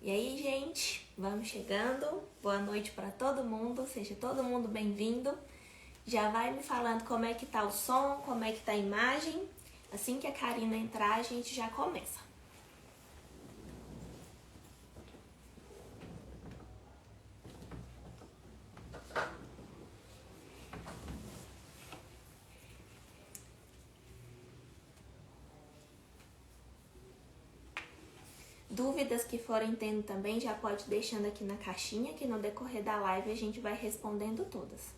E aí, gente, vamos chegando. Boa noite para todo mundo, seja todo mundo bem-vindo. Já vai me falando como é que tá o som, como é que tá a imagem. Assim que a Karina entrar, a gente já começa. Dúvidas que forem tendo também, já pode deixando aqui na caixinha, que no decorrer da live a gente vai respondendo todas.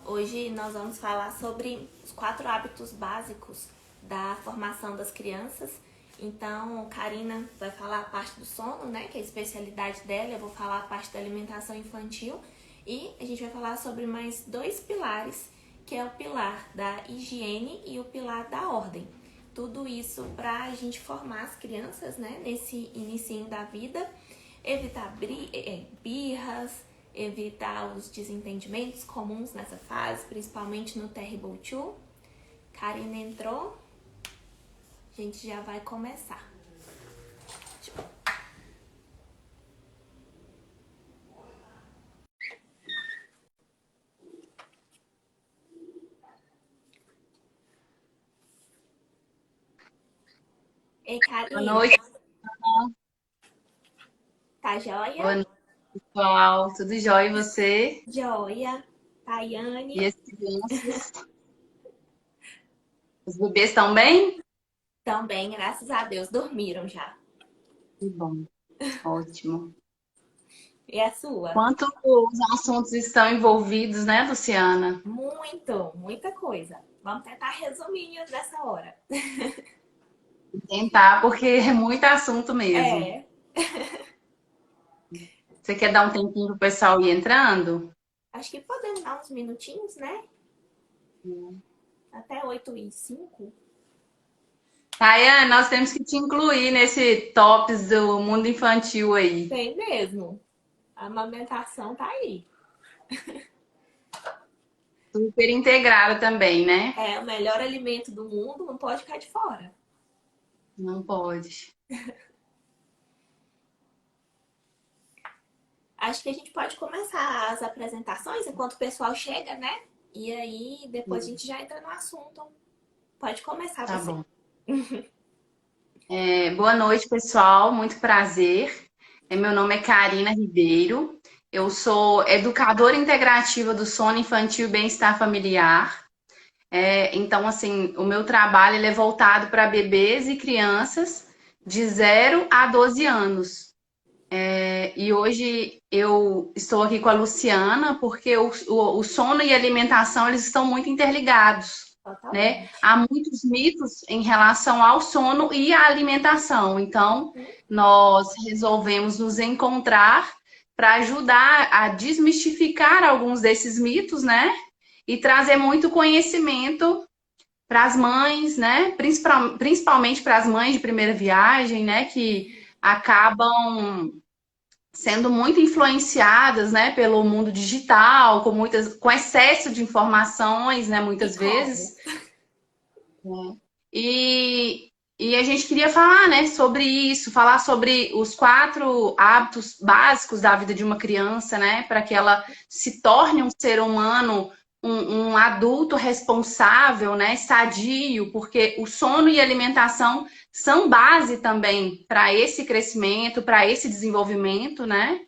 Hoje nós vamos falar sobre os 4 hábitos básicos da formação das crianças. Então, Karina vai falar a parte do sono, né, que é a especialidade dela. Eu vou falar a parte da alimentação infantil. E a gente vai falar sobre mais 2 pilares, que é o pilar da higiene e o pilar da ordem. Tudo isso para a gente formar as crianças, né, nesse inicinho da vida, evitar birras, evitar os desentendimentos comuns nessa fase, principalmente no Terrible 2. Karina entrou, a gente já vai começar. Ei, Karina. Boa noite. Tá joia? Boa noite, pessoal. Tudo jóia e você? Joia. Tayane. E as crianças? Os bebês estão bem? Também, graças a Deus, dormiram já. Que bom. Ótimo. E a sua? Quantos assuntos estão envolvidos, né, Luciana? Muita coisa. Vamos tentar resumir nessa hora. Tentar, porque é muito assunto mesmo. É. Você quer dar um tempinho pro pessoal ir entrando? Acho que podemos dar uns minutinhos, né? Até 8h05. Tayane, nós temos que te incluir nesse tops do mundo infantil aí. Tem mesmo. A amamentação tá aí. Super integrada também, né? É o melhor alimento do mundo, não pode ficar de fora. Não pode. Acho que a gente pode começar as apresentações enquanto o pessoal chega, né? E aí depois a gente já entra no assunto. Pode começar Tá você. bom. Boa noite, pessoal. Muito prazer. Meu nome é Karina Ribeiro. Eu sou educadora integrativa do sono infantil e bem-estar familiar. Então, assim, o meu trabalho ele é voltado para bebês e crianças de 0 a 12 anos. E hoje eu estou aqui com a Luciana porque o sono e a alimentação eles estão muito interligados, né? Totalmente. Há muitos mitos em relação ao sono e à alimentação. Então, nós resolvemos nos encontrar para ajudar a desmistificar alguns desses mitos, né? E trazer muito conhecimento para as mães, né? Principalmente para as mães de primeira viagem, né? Que acabam sendo muito influenciadas, né, pelo mundo digital, com excesso de informações, né, E muitas como? vezes. E, e a gente queria falar, né, sobre isso, falar sobre os 4 hábitos básicos da vida de uma criança, né, para que ela se torne um ser humano, um adulto responsável, né, sadio, porque o sono e a alimentação são base também para esse crescimento, para esse desenvolvimento, né?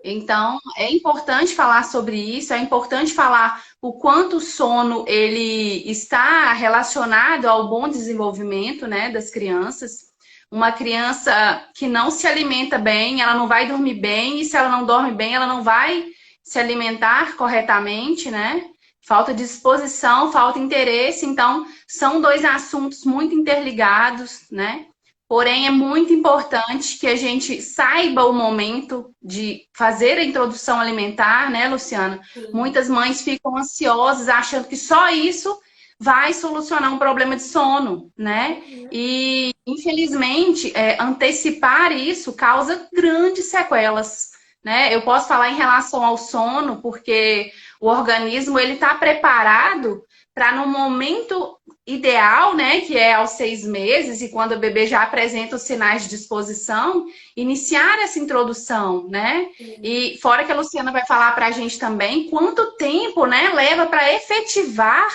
Então, é importante falar sobre isso, é importante falar o quanto o sono ele está relacionado ao bom desenvolvimento, né, das crianças. Uma criança que não se alimenta bem, ela não vai dormir bem, e se ela não dorme bem, ela não vai se alimentar corretamente, né? Falta disposição, falta interesse, então são 2 assuntos muito interligados, né? Porém, é muito importante que a gente saiba o momento de fazer a introdução alimentar, né, Luciana? Sim. Muitas mães ficam ansiosas, achando que só isso vai solucionar um problema de sono, né? E, infelizmente, antecipar isso causa grandes sequelas, né? Eu posso falar em relação ao sono, porque o organismo ele está preparado para no momento ideal, né, que é aos 6 meses, e quando o bebê já apresenta os sinais de disposição, iniciar essa introdução, né? Sim, E fora que a Luciana vai falar para a gente também quanto tempo, né, leva para efetivar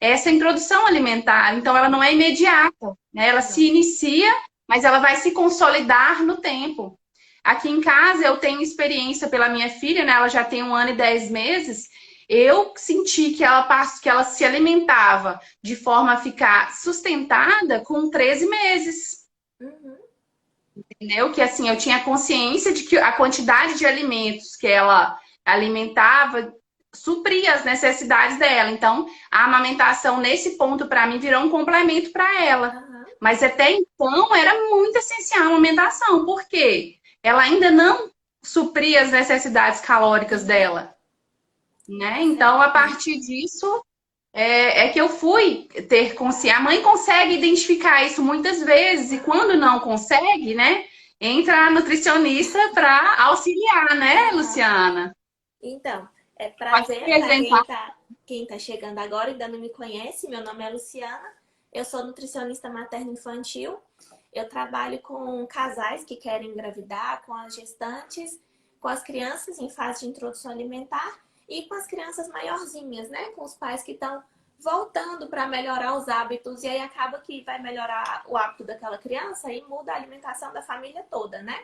essa introdução alimentar. Então, ela não é imediata, né? Ela se não. inicia, mas ela vai se consolidar no tempo. Aqui em casa eu tenho experiência pela minha filha, né? Ela já tem 1 ano e 10 meses. Eu senti que ela se alimentava de forma a ficar sustentada com 13 meses. Uhum. Entendeu? Que assim, eu tinha consciência de que a quantidade de alimentos que ela alimentava supria as necessidades dela. Então, a amamentação nesse ponto para mim virou um complemento para ela. Aham. Mas até então era muito essencial a amamentação, porque ela ainda não supria as necessidades calóricas Uhum. dela, né? Então, a Excelente. partir disso, é que eu fui ter consciência. A mãe consegue identificar isso muitas vezes, e quando não consegue, né? Entra a nutricionista para auxiliar, né, Aham. Luciana? Então, é Pode prazer para apresentar. quem tá chegando agora e ainda não me conhece. Meu nome é Luciana. Eu sou nutricionista materno-infantil. Eu trabalho com casais que querem engravidar, com as gestantes, com as crianças em fase de introdução alimentar e com as crianças maiorzinhas, né? Com os pais que estão voltando para melhorar os hábitos e aí acaba que vai melhorar o hábito daquela criança e muda a alimentação da família toda, né?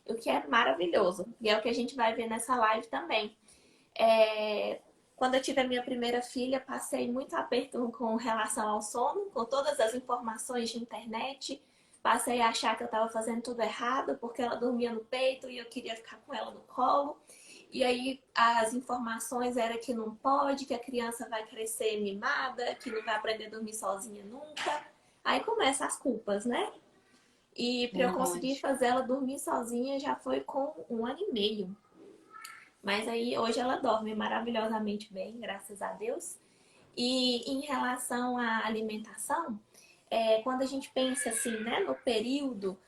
O que é maravilhoso. E é o que a gente vai ver nessa live também. É, quando eu tive a minha primeira filha, passei muito aperto com relação ao sono, com todas as informações de internet. Passei a achar que eu estava fazendo tudo errado, porque ela dormia no peito e eu queria ficar com ela no colo. E aí as informações eram que não pode, que a criança vai crescer mimada, que não vai aprender a dormir sozinha nunca. Aí começam as culpas, né? E para eu conseguir Verdade. fazer ela dormir sozinha já foi com 1 ano e meio. Mas aí hoje ela dorme maravilhosamente bem, graças a Deus. E em relação à alimentação, quando a gente pensa assim, né, no período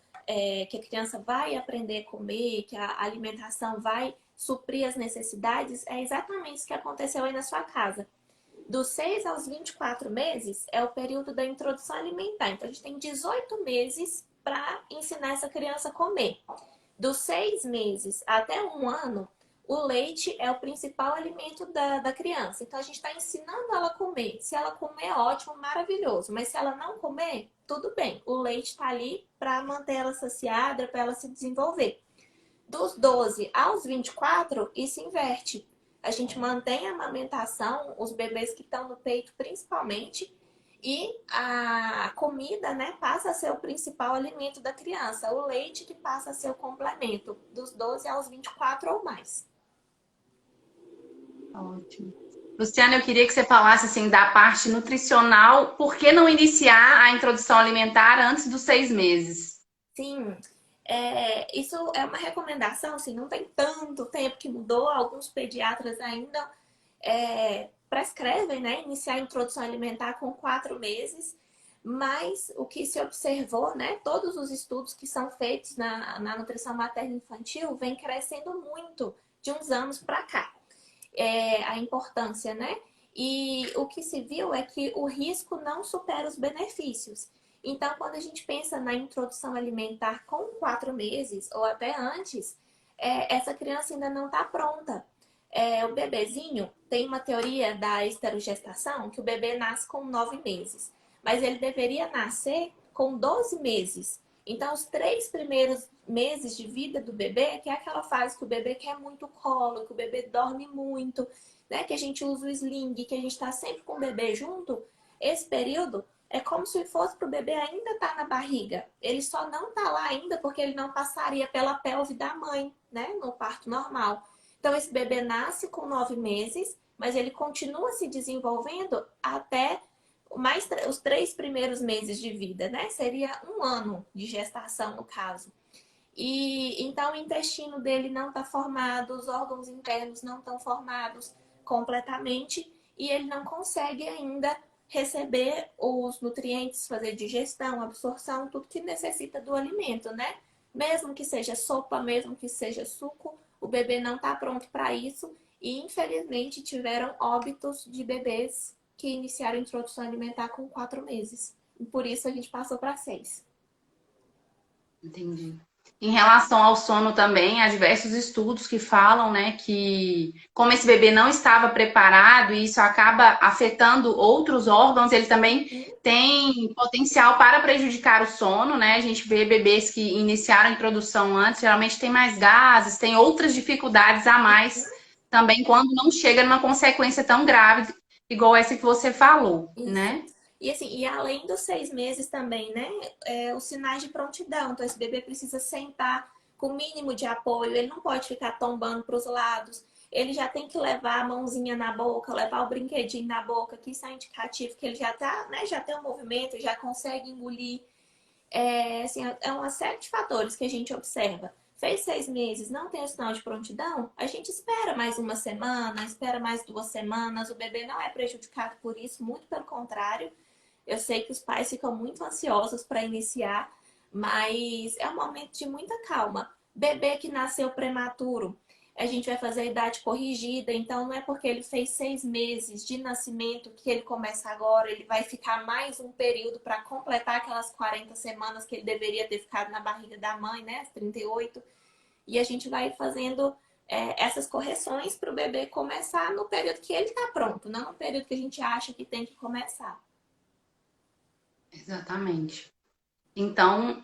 que a criança vai aprender a comer, que a alimentação vai suprir as necessidades, é exatamente isso que aconteceu aí na sua casa. Dos 6 aos 24 meses é o período da introdução alimentar. Então a gente tem 18 meses para ensinar essa criança a comer. Dos 6 meses até 1 ano, o leite é o principal alimento da criança. Então a gente está ensinando ela a comer. Se ela comer, ótimo, maravilhoso. Mas se ela não comer, tudo bem. O leite está ali para manter ela saciada, para ela se desenvolver. Dos 12 aos 24, isso inverte. A gente mantém a amamentação, os bebês que estão no peito principalmente, e a comida, né, passa a ser o principal alimento da criança. O leite que passa a ser o complemento, dos 12 aos 24 ou mais. Ótimo. Luciana, eu queria que você falasse assim da parte nutricional. Por que não iniciar a introdução alimentar antes dos 6 meses? Sim, isso é uma recomendação, assim, não tem tanto tempo que mudou. Alguns pediatras ainda prescrevem, né, iniciar a introdução alimentar com 4 meses, mas o que se observou, né, todos os estudos que são feitos na nutrição materno-infantil vem crescendo muito de uns anos para cá, a importância, né? E o que se viu é que o risco não supera os benefícios. Então, quando a gente pensa na introdução alimentar com 4 meses ou até antes, essa criança ainda não está pronta. O bebezinho tem uma teoria da esterogestação que o bebê nasce com 9 meses, mas ele deveria nascer com 12 meses. Então, os 3 primeiros meses de vida do bebê, que é aquela fase que o bebê quer muito colo, que o bebê dorme muito, né? Que a gente usa o sling, que a gente está sempre com o bebê junto, esse período é como se fosse para o bebê ainda estar na barriga. Ele só não está lá ainda porque ele não passaria pela pelve da mãe, né? No parto normal. Então, esse bebê nasce com 9 meses, mas ele continua se desenvolvendo até os 3 primeiros meses de vida, né? Seria 1 ano de gestação, no caso. E então o intestino dele não está formado, os órgãos internos não estão formados completamente e ele não consegue ainda receber os nutrientes, fazer digestão, absorção, tudo que necessita do alimento, né? Mesmo que seja sopa, mesmo que seja suco, o bebê não está pronto para isso e, infelizmente, tiveram óbitos de bebês que iniciaram a introdução alimentar com 4 meses. E por isso a gente passou para 6. Entendi. Em relação ao sono também, há diversos estudos que falam, né, que como esse bebê não estava preparado e isso acaba afetando outros órgãos, ele também tem potencial para prejudicar o sono, né? A gente vê bebês que iniciaram a introdução antes, geralmente tem mais gases, tem outras dificuldades a mais também quando não chega numa consequência tão grave igual essa que você falou, Isso. né? E assim, e além dos 6 meses também, né? Os sinais de prontidão. Então, esse bebê precisa sentar com o mínimo de apoio, ele não pode ficar tombando para os lados. Ele já tem que levar a mãozinha na boca, levar o brinquedinho na boca, que isso é indicativo que ele já tá, né? Já tem um movimento, já consegue engolir. Assim, é uma série de fatores que a gente observa. Fez 6 meses, não tem o sinal de prontidão, a gente espera mais uma semana, espera mais 2 semanas, o bebê não é prejudicado por isso, muito pelo contrário. Eu sei que os pais ficam muito ansiosos para iniciar, mas é um momento de muita calma. Bebê que nasceu prematuro, a gente vai fazer a idade corrigida, então não é porque ele fez 6 meses de nascimento que ele começa agora, ele vai ficar mais um período para completar aquelas 40 semanas que ele deveria ter ficado na barriga da mãe, né? As 38. E a gente vai fazendo essas correções para o bebê começar no período que ele está pronto, não no período que a gente acha que tem que começar. Exatamente. Então,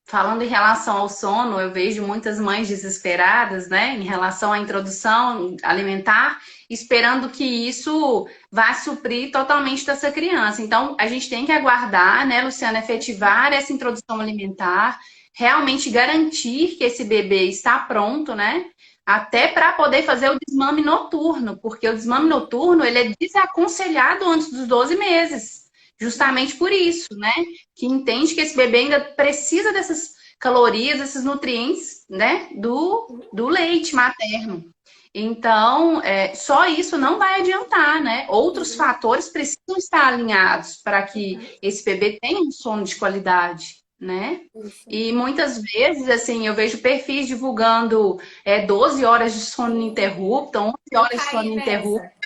falando em relação ao sono, eu vejo muitas mães desesperadas, né, em relação à introdução alimentar, esperando que isso vá suprir totalmente dessa criança. Então, a gente tem que aguardar, né, Luciana, efetivar essa introdução alimentar, realmente garantir que esse bebê está pronto, né, até para poder fazer o desmame noturno, porque o desmame noturno, ele é desaconselhado antes dos 12 meses. Justamente por isso, né? Que entende que esse bebê ainda precisa dessas calorias, desses nutrientes, né? Do leite materno. Então, só isso não vai adiantar, né? Outros fatores precisam estar alinhados para que esse bebê tenha um sono de qualidade, né? Isso. E muitas vezes, assim, eu vejo perfis divulgando 12 horas de sono ininterrupto, 11 Eu horas de sono caí ininterrupto. nessa.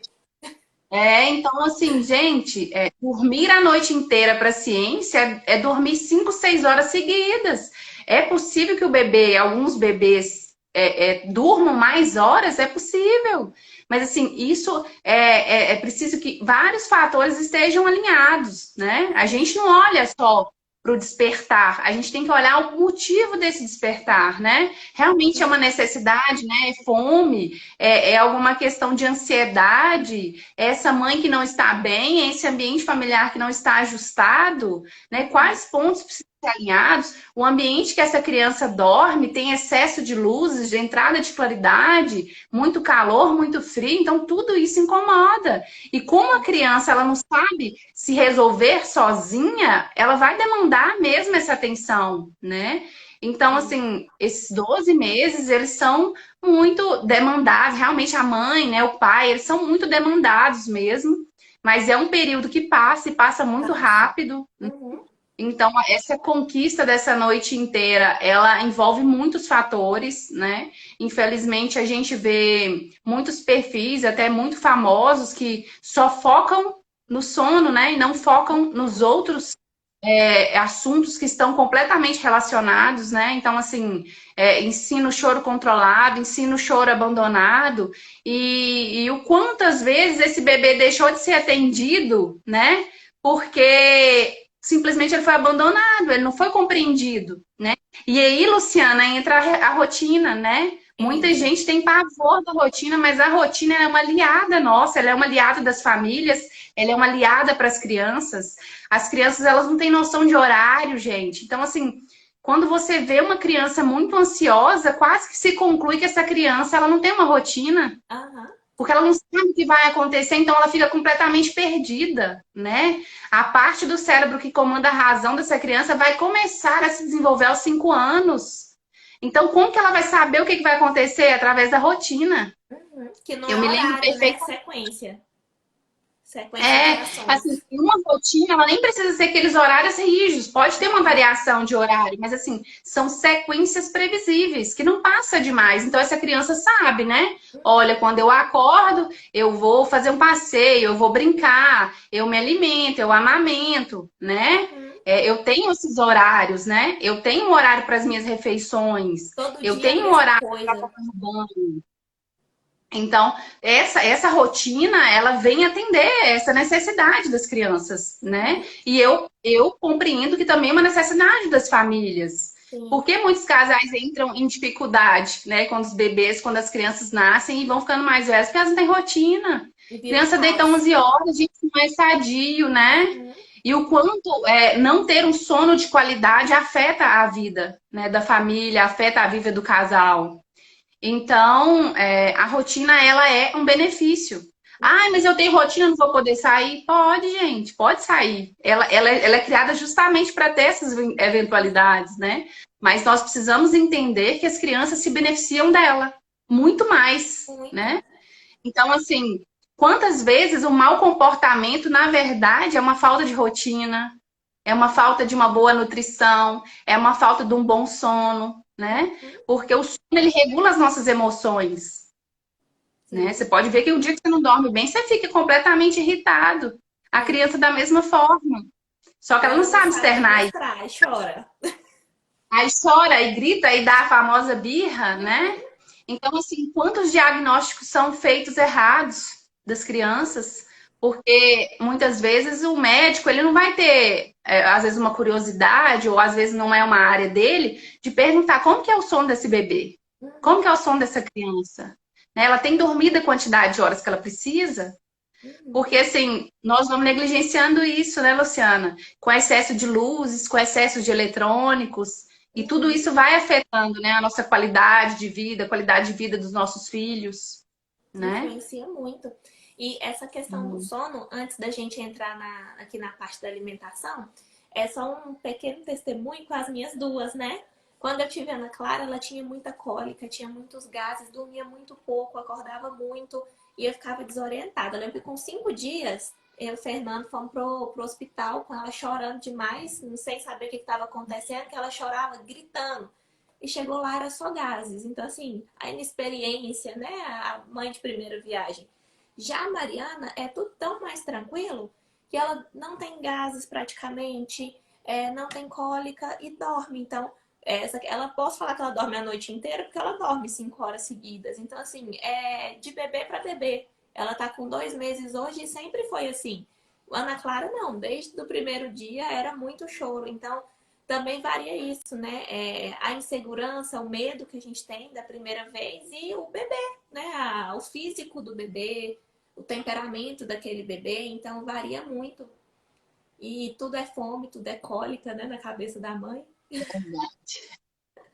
Então, assim, gente, dormir a noite inteira para a ciência é dormir 5, 6 horas seguidas. É possível que o bebê, alguns bebês, durmam mais horas? É possível. Mas, assim, isso é preciso que vários fatores estejam alinhados, né? A gente não olha só para o despertar, a gente tem que olhar o motivo desse despertar, né? Realmente é uma necessidade, né? É fome, é alguma questão de ansiedade, essa mãe que não está bem, esse ambiente familiar que não está ajustado, né? Quais pontos precisam ser alinhados? O ambiente que essa criança dorme tem excesso de luzes, de entrada de claridade, muito calor, muito frio, então tudo isso incomoda. E como a criança ela não sabe se resolver sozinha, ela vai demandar mesmo essa atenção, né? Então, assim, esses 12 meses, eles são muito demandados, realmente a mãe, né, o pai, eles são muito demandados mesmo, mas é um período que passa e passa muito Passa. rápido. Uhum. Então, essa conquista dessa noite inteira, ela envolve muitos fatores, né? Infelizmente, a gente vê muitos perfis, até muito famosos, que só focam no sono, né? E não focam nos outros assuntos que estão completamente relacionados, né? Então, assim, ensino choro controlado, ensino choro abandonado, e o quantas vezes esse bebê deixou de ser atendido, né? Porque simplesmente ele foi abandonado, ele não foi compreendido, né? E aí, Luciana, entra a rotina, né? Muita Entra. gente tem pavor da rotina, mas a rotina é uma aliada nossa, ela é uma aliada das famílias, ela é uma aliada para as crianças. As crianças, elas não têm noção de horário, gente. Então, assim, quando você vê uma criança muito ansiosa, quase que se conclui que essa criança, ela não tem uma rotina, Aham. porque ela não sabe o que vai acontecer, então ela fica completamente perdida, né? A parte do cérebro que comanda a razão dessa criança vai começar a se desenvolver aos 5 anos. Então, como que ela vai saber o que vai acontecer? Através da rotina. Uhum. Que não Eu é me lembro horário, né? perfeitamente. Sequência. Sequência de É, assim, ações. uma rotina, ela nem precisa ser aqueles horários rígidos, pode ter uma variação de horário, mas assim, são sequências previsíveis, que não passa demais. Então, essa criança sabe, né? Olha, quando eu acordo, eu vou fazer um passeio, eu vou brincar, eu me alimento, eu amamento, né? Uhum. É, eu tenho esses horários, né? Eu tenho um horário para as minhas refeições, Todo eu dia a tenho um mesma horário para coisa. tomar banho. Então, essa rotina, ela vem atender essa necessidade das crianças, né? Uhum. E eu compreendo que também é uma necessidade das famílias. Sim. Porque muitos casais entram em dificuldade, né? Quando os bebês, quando as crianças nascem e vão ficando mais velhas, porque elas não têm rotina. E vira um Criança deita caos. 11 horas, gente, não é sadio, né? Uhum. E o quanto não ter um sono de qualidade afeta a vida, né, da família, afeta a vida do casal. Então, a rotina, ela é um benefício. Ah, mas eu tenho rotina, não vou poder sair? Pode, gente, pode sair. Ela é criada justamente para ter essas eventualidades, né? Mas nós precisamos entender que as crianças se beneficiam dela muito mais, Muito. né? Então, assim, quantas vezes o mau comportamento, na verdade, é uma falta de rotina, é uma falta de uma boa nutrição, é uma falta de um bom sono, né? Uhum. Porque o sono, ele regula as nossas emoções, né? Sim. Você pode ver que o dia que você não dorme bem, você fica completamente irritado. A É. criança da mesma forma. Só que ela não Ela não sabe sabe externar isso. demonstrar, e chora. Aí chora, aí grita, aí dá a famosa birra, né? Uhum. Então, assim, quantos diagnósticos são feitos errados das crianças? Porque muitas vezes o médico ele não vai ter, às vezes, uma curiosidade, ou às vezes não é uma área dele, de perguntar como que é o sono desse bebê, como que é o sono dessa criança. Né? Ela tem dormido a quantidade de horas que ela precisa? Uhum. Porque, assim, nós vamos negligenciando isso, né, Luciana? Com excesso de luzes, com excesso de eletrônicos, e tudo Uhum. isso vai afetando, né, a nossa qualidade de vida, a qualidade de vida dos nossos filhos, né? Influencia muito. E essa questão do Hum. sono, antes da gente entrar aqui na parte da alimentação, é só um pequeno testemunho com as minhas duas, né? Quando eu tive a Ana Clara, ela tinha muita cólica, tinha muitos gases, dormia muito pouco, acordava muito e eu ficava desorientada. Eu lembro que com 5 dias, eu e o Fernando fomos pro hospital com ela chorando demais, não sem saber o que estava acontecendo, que ela chorava gritando. E chegou lá, era só gases. Então, assim, a inexperiência, né? A mãe de primeira viagem. Já a Mariana é tudo tão mais tranquilo que ela não tem gases praticamente, não tem cólica e dorme. Então, ela posso falar que ela dorme a noite inteira porque ela dorme 5 horas seguidas. Então, assim, é de bebê para bebê. Ela tá com 2 meses hoje e sempre foi assim. Ana Clara não, desde o primeiro dia era muito choro. Então, também varia isso, né? A insegurança, o medo que a gente tem da primeira vez e o bebê, né? O físico do bebê, o temperamento daquele bebê, então varia muito. E tudo é fome, tudo é cólica, né? Na cabeça da mãe.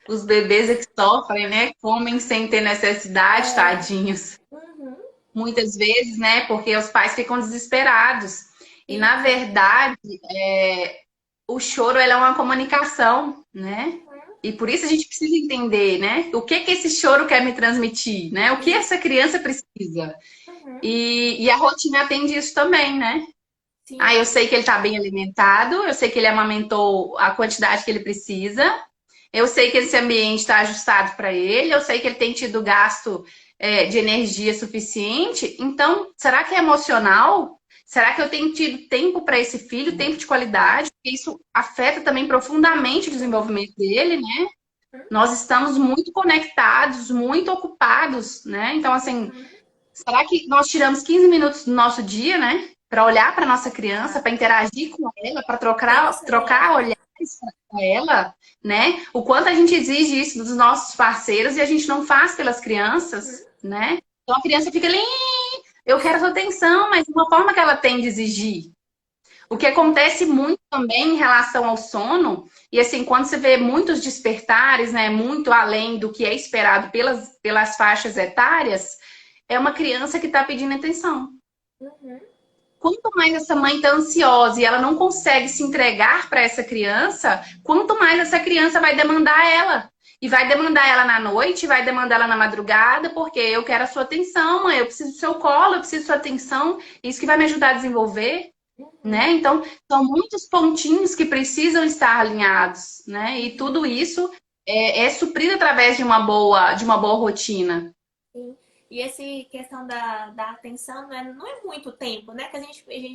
Os bebês é que sofrem, né? Comem sem ter necessidade, É. tadinhos. Uhum. Muitas vezes, né? Porque os pais ficam desesperados. E, na Fica. verdade, o choro ela é uma comunicação, né? Uhum. E por isso a gente precisa entender, né? O que que esse choro quer me transmitir, né? O que Isso. essa criança precisa. Uhum. E a rotina atende isso também, né? Ah, eu Sim. sei que ele está bem alimentado, eu sei que ele amamentou a quantidade que ele precisa, eu sei que esse ambiente está ajustado para ele, eu sei que ele tem tido gasto de energia suficiente. Então, será que é emocional? Será que eu tenho tido tempo para esse filho, tempo de qualidade? Porque isso afeta também profundamente o Muito. desenvolvimento dele, né? Uhum. Nós estamos muito conectados, muito ocupados, né? Então, assim, Uhum. será que nós tiramos 15 minutos do nosso dia, né? Para olhar para nossa criança, para Exato. interagir com ela, para Sem o trocar celular. olhares com ela, né? O quanto a gente exige isso dos nossos parceiros e a gente não faz pelas Uhum. crianças, né? Então a criança fica ali, eu quero sua atenção, mas de uma forma que ela tem de exigir. O que acontece muito também em relação ao sono, e assim, quando você vê muitos despertares, né, muito além do que é esperado pelas faixas etárias, é uma criança que está pedindo atenção. Uhum. Quanto mais essa mãe está ansiosa e ela não consegue se entregar para essa criança, quanto mais essa criança vai demandar ela. e vai demandar ela na noite, vai demandar ela na madrugada, porque eu quero a sua atenção, mãe, eu preciso do seu colo, eu preciso da sua atenção, isso que vai me ajudar a desenvolver, né? Uhum, Então, são muitos pontinhos que precisam estar alinhados, né? E uhum. tudo isso é suprido através de uma boa rotina. Sim. E essa questão da atenção não é muito tempo, né? Que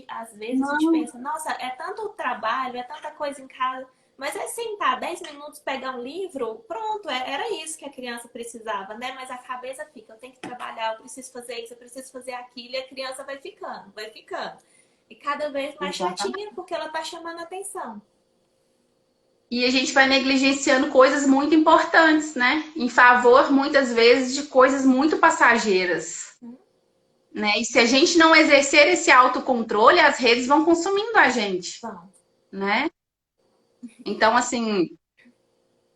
às vezes a gente Não, pensa, nossa, é tanto trabalho, é tanta coisa em casa, mas é sentar 10 minutos, pegar um livro, pronto, era isso que a criança precisava, né? Mas a cabeça fica, eu tenho que trabalhar, eu preciso fazer isso, eu preciso fazer aquilo, e a criança vai ficando, vai ficando. E cada vez mais chatinha, exatamente. porque ela tá chamando a atenção. E a gente vai negligenciando coisas muito importantes, né? Em favor, muitas vezes, de coisas muito passageiras. Hum, Né? E se a gente não exercer esse autocontrole, as redes vão consumindo a gente, Bom, né? Então, assim,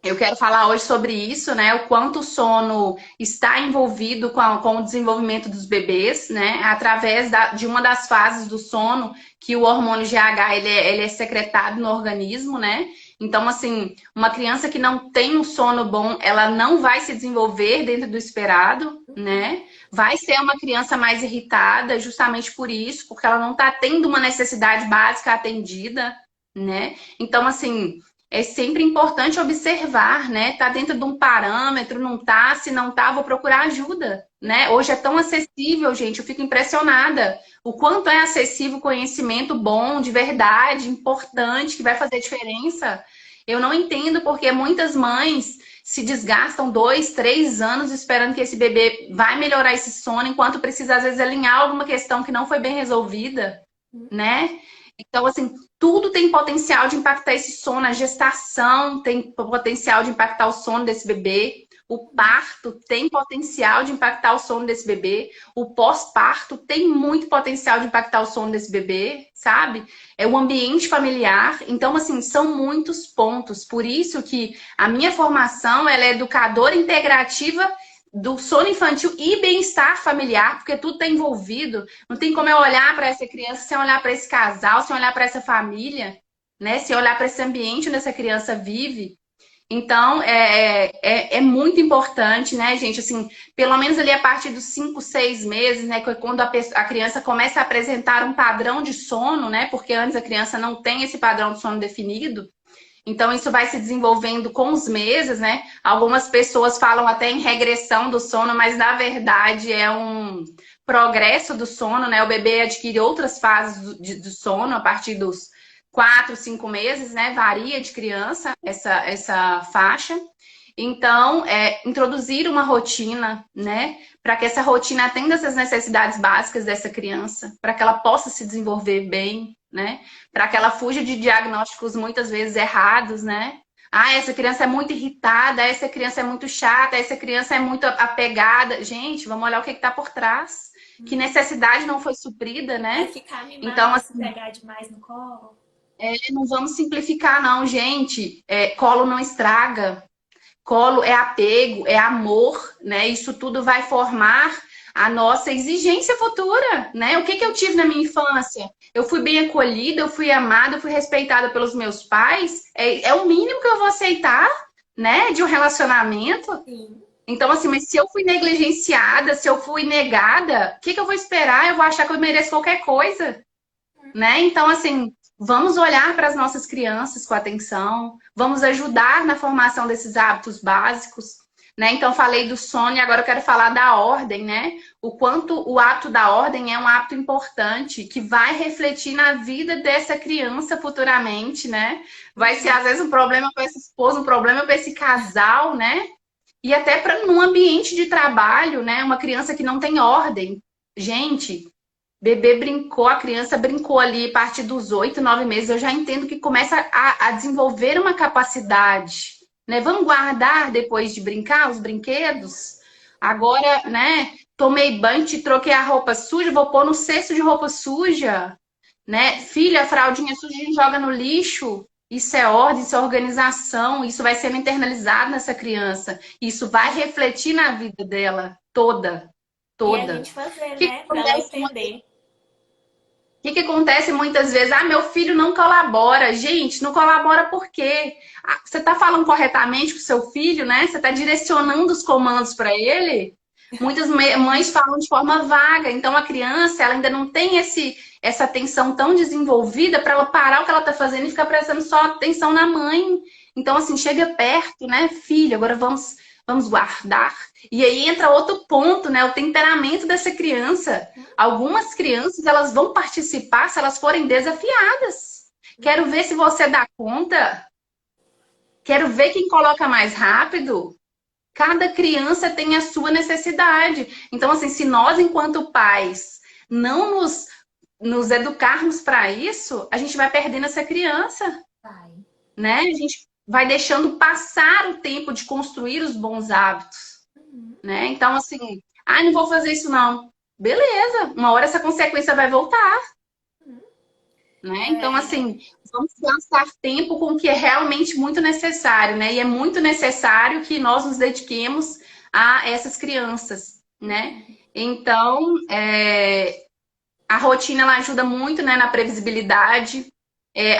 eu quero falar hoje sobre isso, né? O quanto o sono está envolvido com o desenvolvimento dos bebês, né? Através de uma das fases do sono, que o hormônio GH ele é secretado no organismo, né? Então, assim, uma criança que não tem um sono bom, ela não vai se desenvolver dentro do esperado, uhum, né? Vai ser uma criança mais irritada, justamente por isso, porque ela não está tendo uma necessidade básica atendida, né? Então, assim, é sempre importante observar, né? Tá dentro de um parâmetro, não tá? Se não tá, vou procurar ajuda, né? Hoje é tão acessível, gente, eu fico impressionada. O quanto é acessível conhecimento bom, de verdade, importante, que vai fazer diferença. Eu não entendo porque muitas mães se desgastam 2, 3 anos esperando que esse bebê vai melhorar esse sono, enquanto precisa, às vezes, alinhar alguma questão que não foi bem resolvida, uhum, né? Então, assim, tudo tem potencial de impactar esse sono. A gestação tem potencial de impactar o sono desse bebê. O parto tem potencial de impactar o sono desse bebê. O pós-parto tem muito potencial de impactar o sono desse bebê, sabe? É o ambiente familiar. Então, assim, são muitos pontos. Por isso que a minha formação, ela é educadora integrativa do sono infantil e bem-estar familiar, porque tudo está envolvido. Não tem como eu olhar para essa criança sem olhar para esse casal, sem olhar para essa família, né? Sem olhar para esse ambiente onde essa criança vive. Então, é muito importante, né, gente? Assim, pelo menos ali a partir dos 5, 6 meses, né? Que é quando a criança começa a apresentar um padrão de sono, né? Porque antes a criança não tem esse padrão de sono definido. Então, isso vai se desenvolvendo com os meses, né? Algumas pessoas falam até em regressão do sono, mas na verdade é um progresso do sono, né? O bebê adquire outras fases do sono a partir dos 4, 5 meses, né? Varia de criança essa faixa. Então, introduzir uma rotina, né? Para que essa rotina atenda essas necessidades básicas dessa criança, para que ela possa se desenvolver bem, né? Para que ela fuja de diagnósticos muitas vezes errados, né? Ah, essa criança é muito irritada, essa criança é muito chata, essa criança é muito apegada. Gente, vamos olhar o que está por trás. Que uhum. necessidade não foi suprida, Vai né? ficar Então, mimada se assim, pegar demais no colo. não vamos simplificar, não, gente. Colo não estraga. Colo é apego, é amor, né? Isso tudo vai formar a nossa exigência futura, né? O que que eu tive na minha infância? Eu fui bem acolhida, eu fui amada, eu fui respeitada pelos meus pais. É o mínimo que eu vou aceitar, né? De um relacionamento. Sim. Então, assim, mas se eu fui negligenciada, se eu fui negada, o que que eu vou esperar? Eu vou achar que eu mereço qualquer coisa, né? Então, assim, vamos olhar para as nossas crianças com atenção, vamos ajudar na formação desses hábitos básicos, né? Então, falei do sono e agora eu quero falar da ordem, né? O quanto o hábito da ordem é um hábito importante que vai refletir na vida dessa criança futuramente, né? Vai ser, às Uhum. vezes, um problema para essa esposa, um problema para esse casal, né? E até para num ambiente de trabalho, né? Uma criança que não tem ordem. Gente, bebê brincou, a criança brincou ali a partir dos 8, 9 meses. Eu já entendo que começa a desenvolver uma capacidade, né? Vamos guardar depois de brincar os brinquedos? Agora, né? Tomei banho, te troquei a roupa suja, vou pôr no cesto de roupa suja, né? Filha, a fraldinha suja, a gente joga no lixo. Isso é ordem, isso é organização, isso vai sendo internalizado nessa criança. Isso vai refletir na vida dela toda, E a toda. gente fazer, O que que né? Pra ela acontece? entender. que acontece muitas vezes? Ah, meu filho não colabora. Gente, não colabora por quê? Ah, você está falando corretamente com o seu filho, né? Você está direcionando os comandos para ele? Muitas mães falam de forma vaga. Então, a criança ela ainda não tem essa atenção tão desenvolvida para ela parar o que ela está fazendo e ficar prestando só atenção na mãe. Então, assim, chega perto, né? Filho, agora vamos guardar. E aí entra outro ponto, né? O temperamento dessa criança. Algumas crianças, elas vão participar se elas forem desafiadas. Quero ver se você dá conta. Quero ver quem coloca mais rápido. Cada criança tem a sua necessidade. Então, assim, se nós, enquanto pais, não nos educarmos para isso, a gente vai perdendo essa criança, Vai. né? A gente vai deixando passar o tempo de construir os bons hábitos, Uhum. né? Então, assim, ah, não vou fazer isso não. Beleza, uma hora essa consequência vai voltar. Uhum. Né? Então, É, assim, vamos gastar tempo com o que é realmente muito necessário, né? E é muito necessário que nós nos dediquemos a essas crianças, né? uhum. Então, a rotina ela ajuda muito, né, na previsibilidade.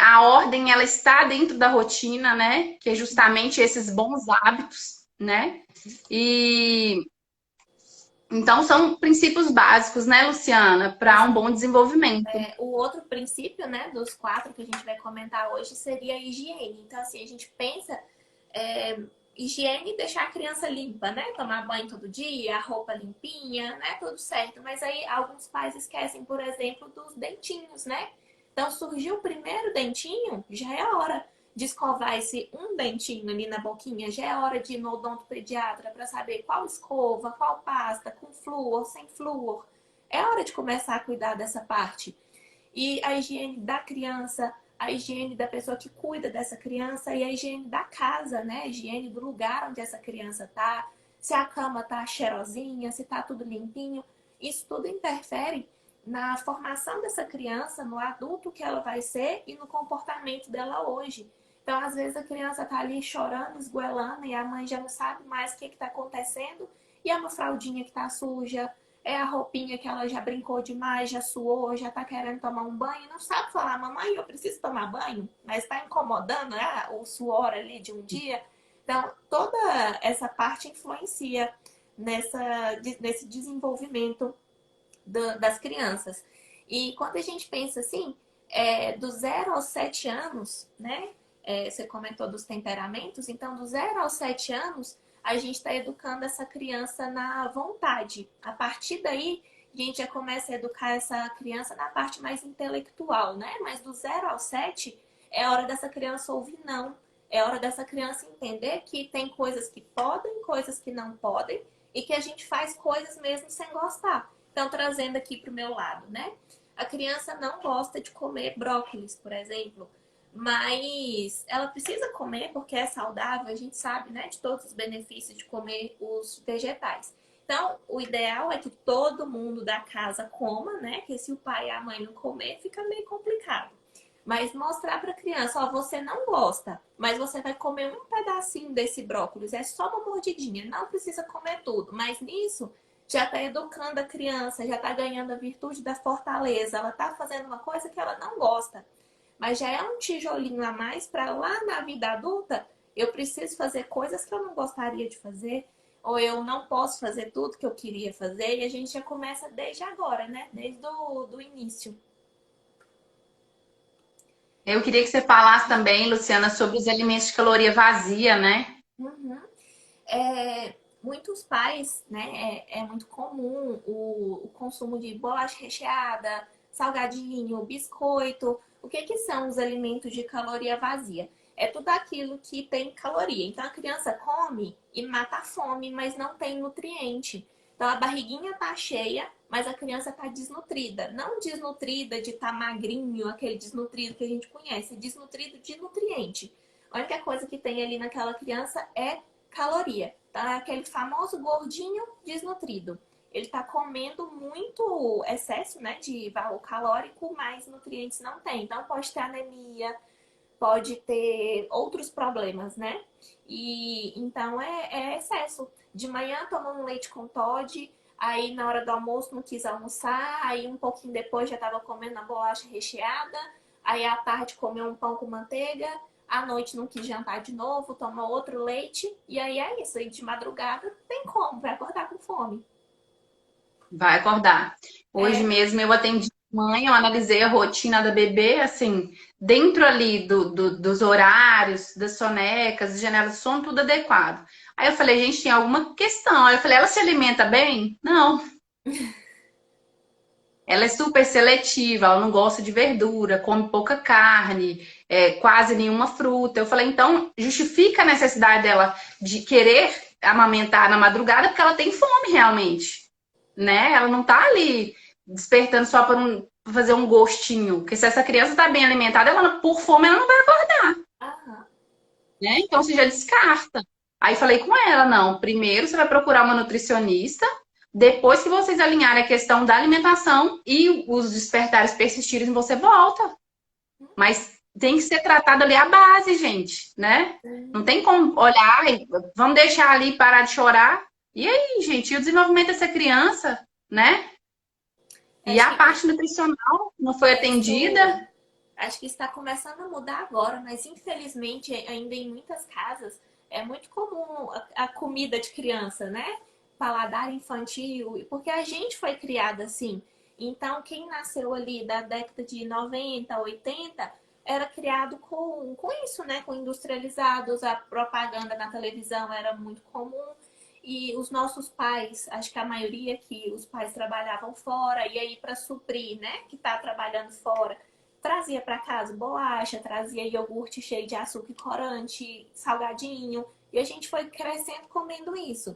A ordem ela está dentro da rotina, né? Que é justamente esses bons hábitos, né? E então são princípios básicos, né, Luciana, para um bom desenvolvimento. O outro princípio, né, dos quatro que a gente vai comentar hoje seria a higiene. Então, assim, a gente pensa higiene, deixar a criança limpa, né? Tomar banho todo dia, a roupa limpinha, né? Tudo certo. Mas aí alguns pais esquecem, por exemplo, dos dentinhos, né? Então, surgiu o primeiro dentinho, já é hora de escovar esse um dentinho ali na boquinha, já é hora de ir no odontopediatra para saber qual escova, qual pasta, com flúor, sem flúor. É hora de começar a cuidar dessa parte. E a higiene da criança, a higiene da pessoa que cuida dessa criança e a higiene da casa, né? A higiene do lugar onde essa criança tá, se a cama tá cheirosinha, se tá tudo limpinho. Isso tudo interfere na formação dessa criança, no adulto que ela vai ser e no comportamento dela hoje. Então, às vezes a criança tá ali chorando, esgoelando e a mãe já não sabe mais o que está acontecendo e é uma fraldinha que tá suja, é a roupinha que ela já brincou demais, já suou, já tá querendo tomar um banho, não sabe falar, mamãe, eu preciso tomar banho, mas tá incomodando, né, o suor ali de um dia. Então, toda essa parte influencia nesse desenvolvimento das crianças. E quando a gente pensa assim, do 0 aos 7 anos, né? Você comentou dos temperamentos, então do 0 aos 7 anos, a gente está educando essa criança na vontade. A partir daí, a gente já começa a educar essa criança na parte mais intelectual, né? Mas do 0 ao 7 é hora dessa criança ouvir não. É hora dessa criança entender que tem coisas que podem, coisas que não podem, e que a gente faz coisas mesmo sem gostar. Então, trazendo aqui para o meu lado, né? A criança não gosta de comer brócolis, por exemplo, mas ela precisa comer porque é saudável, a gente sabe, né, de todos os benefícios de comer os vegetais. Então, o ideal é que todo mundo da casa coma, né? Que se o pai e a mãe não comer, fica meio complicado. Mas mostrar para a criança, ó, você não gosta, mas você vai comer um pedacinho desse brócolis, é só uma mordidinha, não precisa comer tudo. Mas nisso já está educando a criança, já está ganhando a virtude da fortaleza, ela está fazendo uma coisa que ela não gosta, mas já é um tijolinho a mais para lá na vida adulta eu preciso fazer coisas que eu não gostaria de fazer, ou eu não posso fazer tudo que eu queria fazer, e a gente já começa desde agora, né? Desde do início. Eu queria que você falasse também, Luciana, sobre os alimentos de caloria vazia, né? Uhum. Muitos pais, né, é muito comum o consumo de bolacha recheada, salgadinho, biscoito. O que são os alimentos de caloria vazia? É tudo aquilo que tem caloria. Então a criança come e mata a fome, mas não tem nutriente. Então a barriguinha tá cheia, mas a criança tá desnutrida. Não desnutrida de estar magrinho, aquele desnutrido que a gente conhece, desnutrido de nutriente. A única coisa que tem ali naquela criança é caloria. Então, é aquele famoso gordinho desnutrido. Ele está comendo muito excesso, né, de valor calórico, mas nutrientes não tem. Então, pode ter anemia, pode ter outros problemas, né? E então é excesso. De manhã toma um leite com Toddy, Aí na hora do almoço não quis almoçar, aí um pouquinho depois já estava comendo a bolacha recheada, aí à tarde comeu um pão com manteiga, à noite não quis jantar de novo, tomou outro leite, e aí é isso, aí de madrugada não tem como, vai acordar com fome. Vai acordar. Hoje É, mesmo eu atendi mãe, eu analisei a rotina da bebê, assim, dentro ali dos horários, das sonecas, das janelas de sono, tudo adequado. Aí eu falei, gente, tem alguma questão. Aí eu falei, ela se alimenta bem? Não. Ela é super seletiva, ela não gosta de verdura, come pouca carne, quase nenhuma fruta. Eu falei, então justifica a necessidade dela de querer amamentar na madrugada, porque ela tem fome realmente, né? Ela não tá ali despertando só para fazer um gostinho, porque se essa criança tá bem alimentada, ela por fome ela não vai acordar, aham. né? Então você já descarta. Aí falei com ela, não, primeiro você vai procurar uma nutricionista, depois que vocês alinharem a questão da alimentação e os despertares persistirem, você volta. Mas tem que ser tratado ali a base, gente, né? Não tem como olhar e vamos deixar ali parar de chorar. E aí, gente, e o desenvolvimento dessa criança, né? E Acho a que parte nutricional não foi isso, atendida. acho que está começando a mudar agora, mas infelizmente ainda em muitas casas é muito comum a comida de criança, né? Paladar infantil, porque a gente foi criada assim. Então, quem nasceu ali da década de 90, 80, era criado com isso, né? Com industrializados, a propaganda na televisão era muito comum. E os nossos pais, acho que a maioria que os pais trabalhavam fora, e aí para suprir, né, que está trabalhando fora, trazia para casa bolacha, trazia iogurte cheio de açúcar e corante, salgadinho, e a gente foi crescendo comendo isso.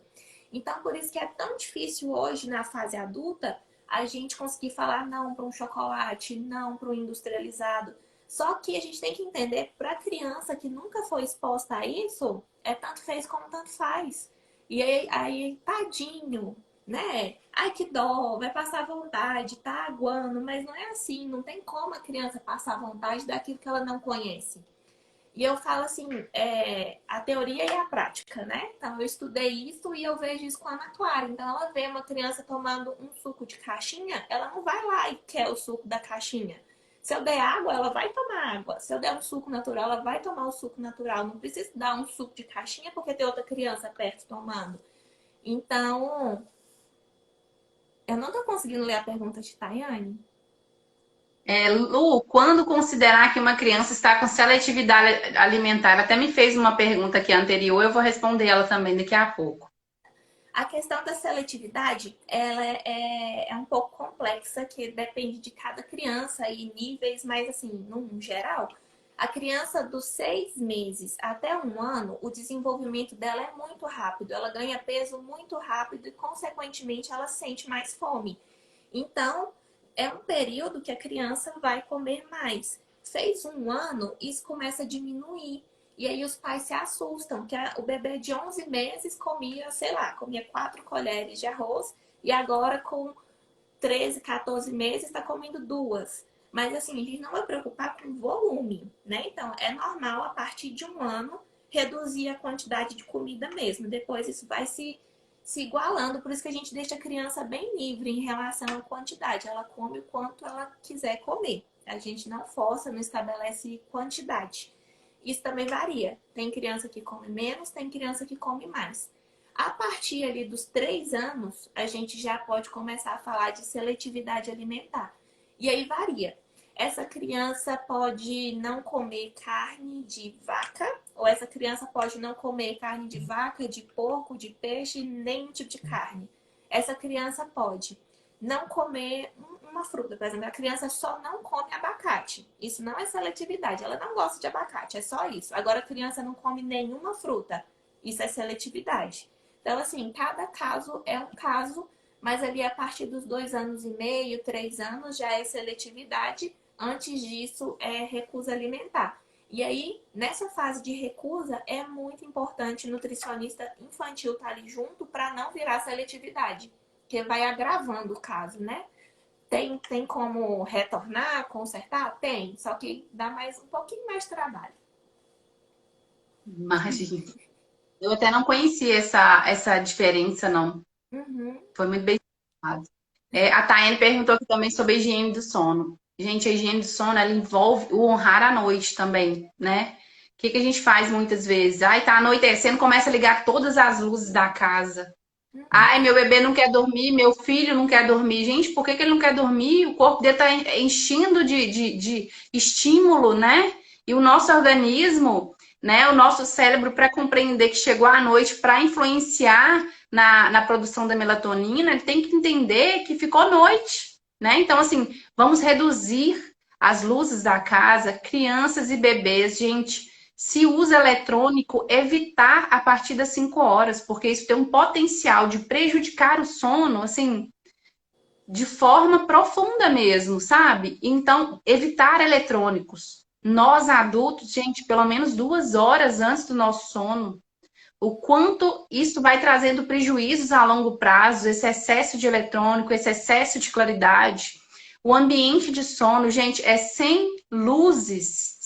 Então, por isso que é tão difícil hoje, na fase adulta, a gente conseguir falar não para um chocolate, não para um industrializado. Só que a gente tem que entender, para a criança que nunca foi exposta a isso, é tanto fez como tanto faz. E aí tadinho, né? Ai, que dó, vai passar vontade, tá aguando, mas não é assim, não tem como a criança passar vontade daquilo que ela não conhece. E eu falo assim, a teoria e a prática, né? Então eu estudei isso e eu vejo isso com a Ana Clara. Então ela vê uma criança tomando um suco de caixinha, ela não vai lá e quer o suco da caixinha. Se eu der água, ela vai tomar água. Se eu der um suco natural, ela vai tomar o suco natural. Não precisa dar um suco de caixinha porque tem outra criança perto tomando. Então, eu não tô conseguindo ler a pergunta de Tayane. Lu, quando considerar que uma criança está com seletividade alimentar? Ela até me fez uma pergunta aqui anterior, eu vou responder ela também daqui a pouco. A questão da seletividade, ela é um pouco complexa, que depende de cada criança e níveis, mas assim, no geral, a criança dos 6 meses até um ano, o desenvolvimento dela é muito rápido, ela ganha peso muito rápido e, consequentemente, ela sente mais fome. Então, é um período que a criança vai comer mais. Fez um ano, isso começa a diminuir. E aí os pais se assustam, que o bebê de 11 meses comia, sei lá, comia 4 colheres de arroz e agora com 13, 14 meses está comendo duas. Mas assim, a gente não vai preocupar com o volume, né? Então, é normal a partir de um ano reduzir a quantidade de comida mesmo. Depois isso vai se igualando, por isso que a gente deixa a criança bem livre em relação à quantidade. Ela come o quanto ela quiser comer. A gente não força, não estabelece quantidade. Isso também varia. Tem criança que come menos, tem criança que come mais. A partir ali dos 3 anos, a gente já pode começar a falar de seletividade alimentar. E aí varia. Essa criança pode não comer carne de vaca, ou essa criança pode não comer carne de vaca, de porco, de peixe, nenhum tipo de carne. Essa criança pode não comer uma fruta, por exemplo, a criança só não come abacate. Isso não é seletividade, ela não gosta de abacate, é só isso. Agora a criança não come nenhuma fruta, isso é seletividade. Então, assim, cada caso é um caso, mas ali a partir dos 2 anos e meio, 3 anos já é seletividade. Antes disso é recusa alimentar. E aí, nessa fase de recusa, é muito importante o nutricionista infantil estar ali junto para não virar seletividade, que vai agravando o caso, né? Tem como retornar, consertar? Tem, só que dá mais um pouquinho mais de trabalho. Imagina. Eu até não conhecia essa diferença, não. Uhum. Foi muito bem. A Tayane perguntou aqui também sobre a higiene do sono. Gente, a higiene do sono, ela envolve o honrar a noite também, né? O que que a gente faz muitas vezes? Ai, tá anoitecendo, começa a ligar todas as luzes da casa. Ai, meu bebê não quer dormir, meu filho não quer dormir. Gente, por que que ele não quer dormir? O corpo dele tá enchendo de estímulo, né? E o nosso organismo, né? O nosso cérebro, para compreender que chegou a noite para influenciar na produção da melatonina, ele tem que entender que ficou noite, né? Então, assim, vamos reduzir as luzes da casa, crianças e bebês, gente. Se usa eletrônico, evitar a partir das 5 horas, porque isso tem um potencial de prejudicar o sono, assim, de forma profunda mesmo, sabe? Então, evitar eletrônicos. Nós adultos, gente, pelo menos 2 horas antes do nosso sono, o quanto isso vai trazendo prejuízos a longo prazo, esse excesso de eletrônico, esse excesso de claridade. O ambiente de sono, gente, é sem luzes,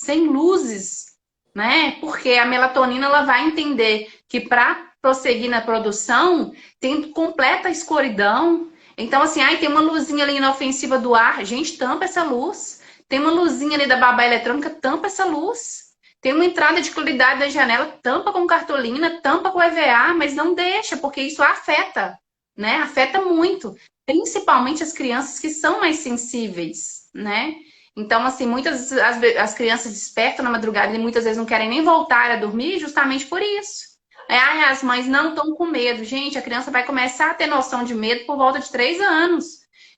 né? Porque a melatonina ela vai entender que para prosseguir na produção tem completa escuridão. Então, assim, ai, tem uma luzinha ali inofensiva do ar, gente, tampa essa luz. Tem uma luzinha ali da babá eletrônica, tampa essa luz. Tem uma entrada de claridade da janela, tampa com cartolina, tampa com EVA, mas não deixa, porque isso afeta, né? Afeta muito, principalmente as crianças que são mais sensíveis, né? Então, assim, muitas as crianças despertam na madrugada e muitas vezes não querem nem voltar a dormir justamente por isso. Ai, as mães não estão com medo. Gente, a criança vai começar a ter noção de medo por volta de 3 anos.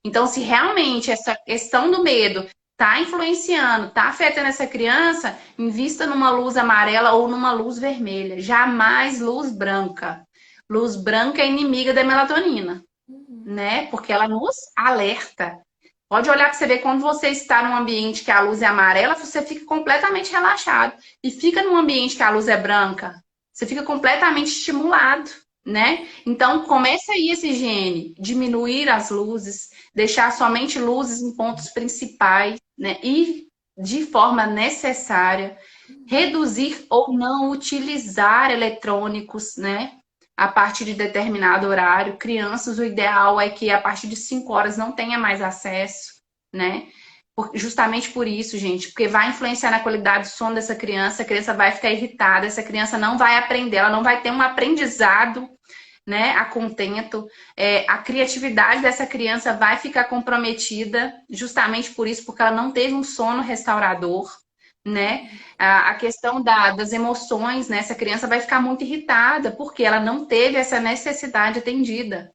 Então, se realmente essa questão do medo está influenciando, está afetando essa criança, invista numa luz amarela ou numa luz vermelha. Jamais luz branca. Luz branca é inimiga da melatonina, né? Porque ela nos alerta. Pode olhar para você ver quando você está num ambiente que a luz é amarela, você fica completamente relaxado. E fica num ambiente que a luz é branca, você fica completamente estimulado, né? Então, começa aí essa higiene, diminuir as luzes, deixar somente luzes em pontos principais, né? E de forma necessária, reduzir ou não utilizar eletrônicos, né? A partir de determinado horário. Crianças, o ideal é que a partir de 5 horas não tenha mais acesso, né? Justamente por isso, gente, porque vai influenciar na qualidade do sono dessa criança, a criança vai ficar irritada, essa criança não vai aprender, ela não vai ter um aprendizado, né, a contento, a criatividade dessa criança vai ficar comprometida, justamente por isso, porque ela não teve um sono restaurador, né? A questão das emoções, né? Essa criança vai ficar muito irritada, porque ela não teve essa necessidade atendida.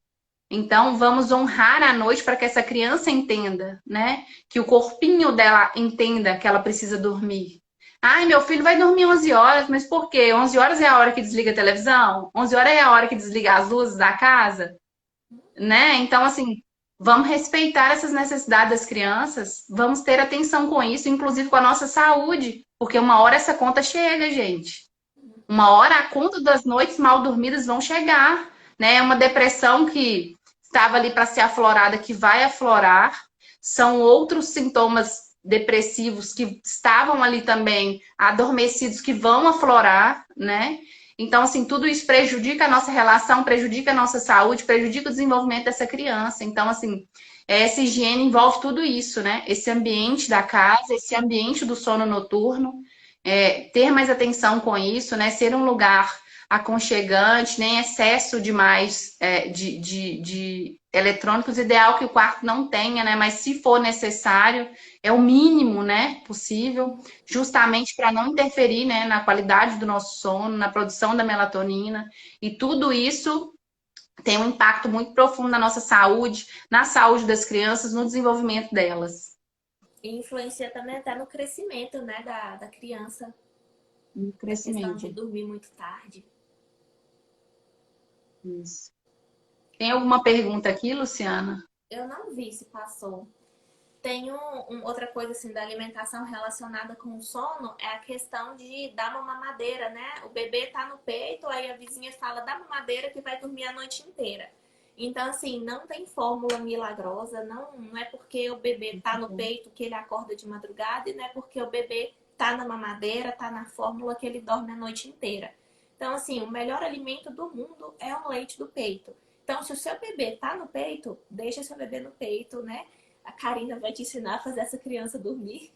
Então, vamos honrar a noite para que essa criança entenda, né? Que o corpinho dela entenda que ela precisa dormir. Ai, meu filho vai dormir 11 horas, mas por quê? 11 horas é a hora que desliga a televisão? 11 horas é a hora que desliga as luzes da casa? Né? Então, assim, vamos respeitar essas necessidades das crianças, vamos ter atenção com isso, inclusive com a nossa saúde, porque uma hora essa conta chega, gente. Uma hora a conta das noites mal dormidas vão chegar, né? É uma depressão que estava ali para ser aflorada, que vai aflorar. São outros sintomas depressivos que estavam ali também adormecidos que vão aflorar, né? Então, assim, tudo isso prejudica a nossa relação, prejudica a nossa saúde, prejudica o desenvolvimento dessa criança. Então, assim, essa higiene envolve tudo isso, né? Esse ambiente da casa, esse ambiente do sono noturno, ter mais atenção com isso, né? Ser um lugar aconchegante, nem excesso demais de eletrônicos. Ideal que o quarto não tenha, né? Mas se for necessário, é o mínimo, né, possível, justamente para não interferir, né, na qualidade do nosso sono, na produção da melatonina. E tudo isso tem um impacto muito profundo na nossa saúde, na saúde das crianças, no desenvolvimento delas. E influencia também até no crescimento, né, da criança. No A questão de crescimento. dormir muito tarde. Isso. Tem alguma pergunta aqui, Luciana? Eu não vi se passou. Tem outra coisa assim da alimentação relacionada com o sono, é a questão de dar uma mamadeira, né? O bebê tá no peito, aí a vizinha fala, dá mamadeira que vai dormir a noite inteira. Então, assim, não tem fórmula milagrosa, não é porque o bebê tá no peito que ele acorda de madrugada e não é porque o bebê tá na mamadeira, tá na fórmula que ele dorme a noite inteira. Então, assim, o melhor alimento do mundo é o leite do peito. Então, se o seu bebê tá no peito, deixa seu bebê no peito, né? A Karina vai te ensinar a fazer essa criança dormir.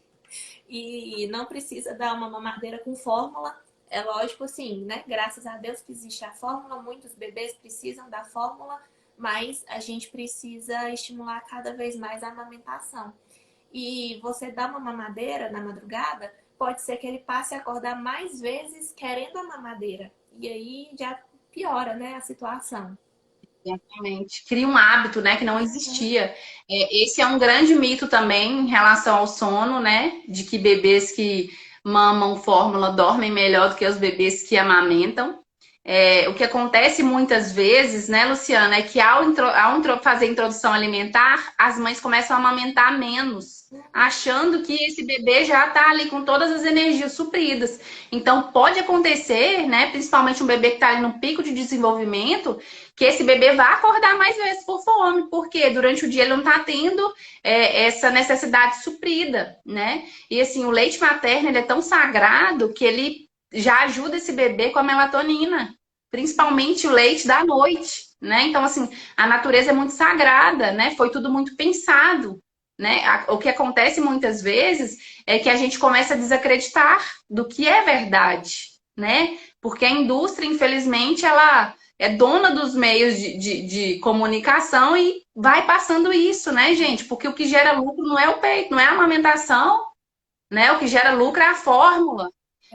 E não precisa dar uma mamadeira com fórmula. É lógico, assim, né? Graças a Deus que existe a fórmula, muitos bebês precisam da fórmula, mas a gente precisa estimular cada vez mais a amamentação. E você dá uma mamadeira na madrugada, pode ser que ele passe a acordar mais vezes querendo a mamadeira. E aí já piora, né, a situação. Exatamente. Cria um hábito, né, que não existia. Esse é um grande mito também em relação ao sono, né, de que bebês que mamam fórmula dormem melhor do que os bebês que amamentam. O que acontece muitas vezes, né, Luciana, é que ao fazer introdução alimentar, as mães começam a amamentar menos, achando que esse bebê já está ali com todas as energias supridas. Então, pode acontecer, né, principalmente um bebê que está ali no pico de desenvolvimento, que esse bebê vai acordar mais vezes por fome, porque durante o dia ele não está tendo essa necessidade suprida, né? E assim, o leite materno ele é tão sagrado que ele já ajuda esse bebê com a melatonina, principalmente o leite da noite, né? Então, assim, a natureza é muito sagrada, né? Foi tudo muito pensado, né? O que acontece muitas vezes é que a gente começa a desacreditar do que é verdade, né? Porque a indústria, infelizmente, ela é dona dos meios de comunicação e vai passando isso, né, gente? Porque o que gera lucro não é o peito, não é a amamentação, né? O que gera lucro é a fórmula.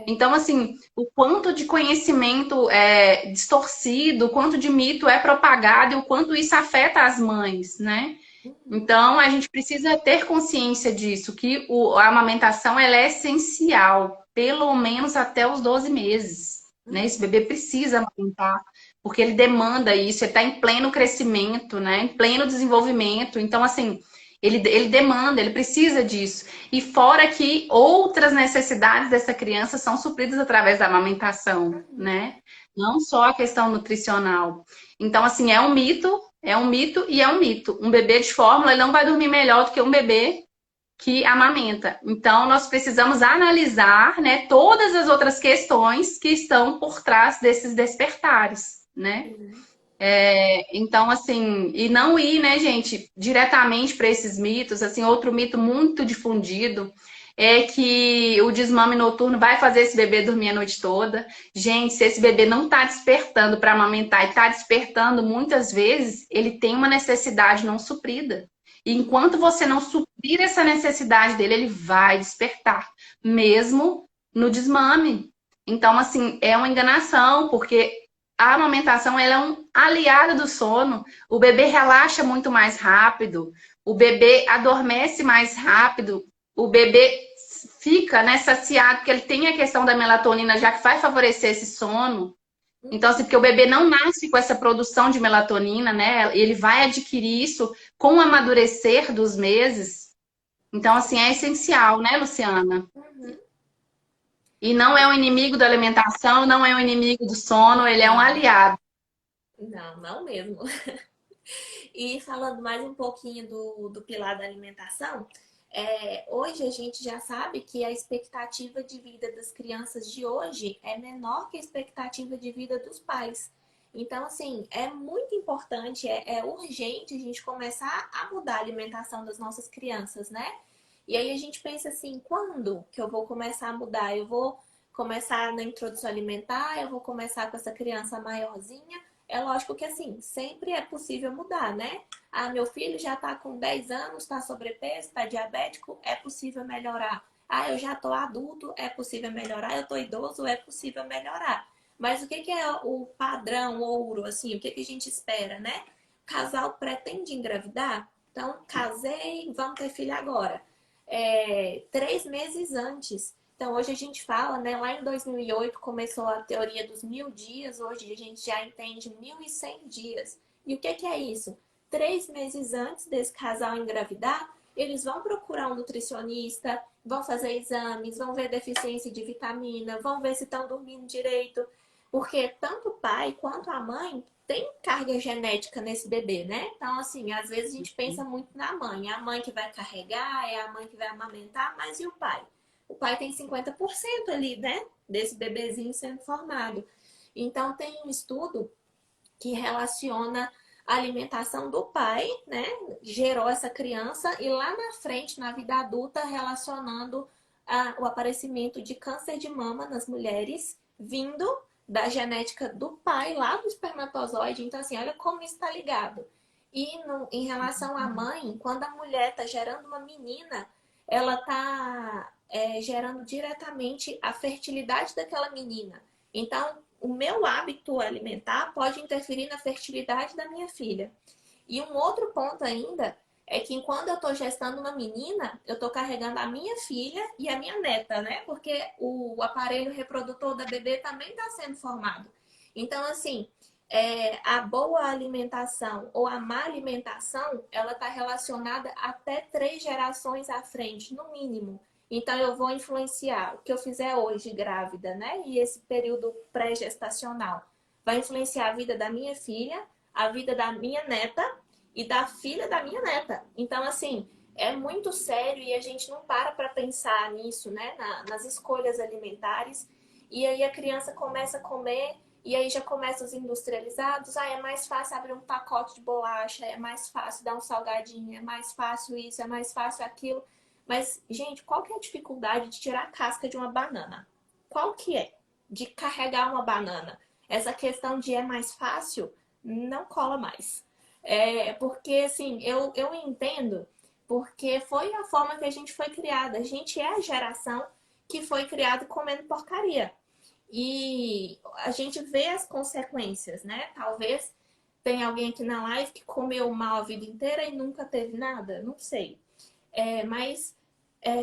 Então, assim, o quanto de conhecimento é distorcido, o quanto de mito é propagado e o quanto isso afeta as mães, né? Então, a gente precisa ter consciência disso, que a amamentação ela é essencial, pelo menos até os 12 meses, né? Esse bebê precisa amamentar, porque ele demanda isso, ele está em pleno crescimento, né? Em pleno desenvolvimento. Então, assim, ele demanda, ele precisa disso. E fora que outras necessidades dessa criança são supridas através da amamentação, né? Não só a questão nutricional. Então, assim, é um mito e é um mito. Um bebê de fórmula ele não vai dormir melhor do que um bebê que amamenta. Então, nós precisamos analisar, né, todas as outras questões que estão por trás desses despertares, né? Então, assim, e não ir, né, gente, diretamente para esses mitos. Assim, outro mito muito difundido é que o desmame noturno vai fazer esse bebê dormir a noite toda. Gente, se esse bebê não está despertando para amamentar e está despertando, muitas vezes ele tem uma necessidade não suprida. E enquanto você não suprir essa necessidade dele, ele vai despertar, mesmo no desmame. Então, assim, é uma enganação, porque a amamentação ela é um aliado do sono. O bebê relaxa muito mais rápido, o bebê adormece mais rápido, o bebê fica, né, saciado, porque ele tem a questão da melatonina já que vai favorecer esse sono. Então, assim, porque o bebê não nasce com essa produção de melatonina, né? Ele vai adquirir isso com o amadurecer dos meses. Então, assim, é essencial, né, Luciana? Uhum. E não é um inimigo da alimentação, não é um inimigo do sono, ele é um Não, aliado. não, não mesmo. E falando mais um pouquinho do pilar da alimentação, hoje a gente já sabe que a expectativa de vida das crianças de hoje é menor que a expectativa de vida dos pais. Então, assim, é muito importante, é urgente a gente começar a mudar a alimentação das nossas crianças, né? E aí a gente pensa assim, quando que eu vou começar a mudar? Eu vou começar na introdução alimentar, eu vou começar com essa criança maiorzinha. É lógico que assim, sempre é possível mudar, né? Ah, meu filho já tá com 10 anos, tá sobrepeso, tá diabético, é possível melhorar. Ah, eu já tô adulto, é possível melhorar. Eu tô idoso, é possível melhorar. Mas o que que é o padrão ouro, assim? O que que a gente espera, né? O casal pretende engravidar? Então, casei, vamos ter filho agora. 3 meses antes. Então, hoje a gente fala, né? Lá em 2008 começou a teoria dos 1.000 dias, hoje a gente já entende 1.100 dias. E o que que é isso? 3 meses antes desse casal engravidar, eles vão procurar um nutricionista, vão fazer exames, vão ver deficiência de vitamina, vão ver se estão dormindo direito. Porque tanto o pai quanto a mãe tem carga genética nesse bebê, né? Então, assim, às vezes a gente pensa muito na mãe. É a mãe que vai carregar, é a mãe que vai amamentar, mas e o pai? O pai tem 50% ali, né? Desse bebezinho sendo formado. Então, tem um estudo que relaciona a alimentação do pai, né, gerou essa criança e lá na frente, na vida adulta, relacionando o aparecimento de câncer de mama nas mulheres, vindo da genética do pai, lá do espermatozoide. Então, assim, olha como isso está ligado. E em relação à mãe, quando a mulher está gerando uma menina, ela está gerando diretamente a fertilidade daquela menina. Então, o meu hábito alimentar pode interferir na fertilidade da minha filha. E um outro ponto ainda é que quando eu estou gestando uma menina, eu estou carregando a minha filha e a minha neta, né? Porque o aparelho reprodutor da bebê também está sendo formado. Então, assim, a boa alimentação ou a má alimentação, ela está relacionada até 3 gerações à frente, no mínimo. Então, eu vou influenciar o que eu fizer hoje grávida, né? E esse período pré-gestacional vai influenciar a vida da minha filha, a vida da minha neta e da filha da minha neta. Então, assim, é muito sério e a gente não para pensar nisso, né? Nas escolhas alimentares. E aí a criança começa a comer e aí já começa os industrializados. Ah, é mais fácil abrir um pacote de bolacha, é mais fácil dar um salgadinho, é mais fácil isso, é mais fácil aquilo. Mas, gente, qual que é a dificuldade de tirar a casca de uma banana? Qual que é? De carregar uma banana? Essa questão de é mais fácil não cola mais. Porque, assim, eu entendo, porque foi a forma que a gente foi criada. A gente é a geração que foi criada comendo porcaria. E a gente vê as consequências, né? Talvez tenha alguém aqui na live que comeu mal a vida inteira e nunca teve nada, não sei. Mas